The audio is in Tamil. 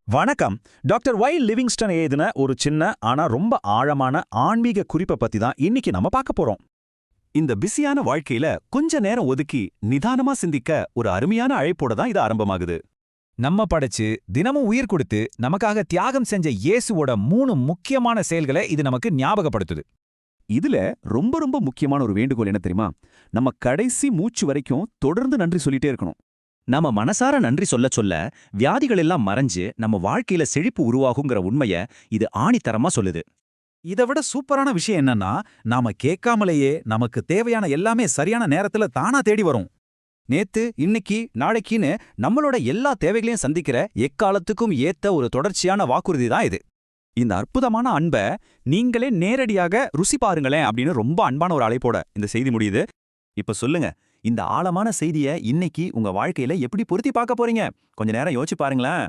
வணக்கம். டாக்டர் ஒய் லிவிங்ஸ்டன் எழுதின ஒரு சின்ன ஆனா ரொம்ப ஆழமான ஆன்மீக குறிப்பை பத்தி தான் இன்னைக்கு நம்ம பார்க்க போறோம். இந்த பிஸியான வாழ்க்கையில கொஞ்ச நேரம் ஒதுக்கி நிதானமா சிந்திக்க ஒரு அருமையான அழைப்போட தான் இது ஆரம்பமாகுது. நம்ம படைச்சு தினமும் உயிர் கொடுத்து நமக்காக தியாகம் செஞ்ச இயேசுவோட 3 முக்கியமான செயல்களை இது நமக்கு ஞாபகப்படுத்துது. இதுல ரொம்ப ரொம்ப முக்கியமான ஒரு வேண்டுகோள் என்ன தெரியுமா? நம்ம கடைசி மூச்சு வரைக்கும் தொடர்ந்து நன்றி சொல்லிட்டே இருக்கணும். நம்ம மனசார நன்றி சொல்ல சொல்ல வியாதிகள் எல்லாம் மறைஞ்சு நம்ம வாழ்க்கையில செழிப்பு உருவாகுங்கிற உண்மைய இது ஆணித்தரமா சொல்லுது. இதை விட சூப்பரான விஷயம் என்னன்னா, நாம கேட்காமலேயே நமக்கு தேவையான எல்லாமே சரியான நேரத்துல தானா தேடி வரும். நேத்து, இன்னைக்கு, நாளைக்குன்னு நம்மளோட எல்லா தேவைகளையும் சந்திக்கிற எக்காலத்துக்கும் ஏத்த ஒரு தொடர்ச்சியான வாக்குறுதி தான் இது. இந்த அற்புதமான அன்பை நீங்களே நேரடியாக ருசி பாருங்களேன் அப்படின்னு ரொம்ப அன்பான ஒரு அழைப்போட இந்த செய்தி முடியுது. இப்ப சொல்லுங்க, இந்த ஆழமான செய்தியை இன்னைக்கு உங்க வாழ்க்கையில எப்படி பொருத்தி பார்க்க போறீங்க? கொஞ்ச நேரம் யோசிச்சு பாருங்களேன்.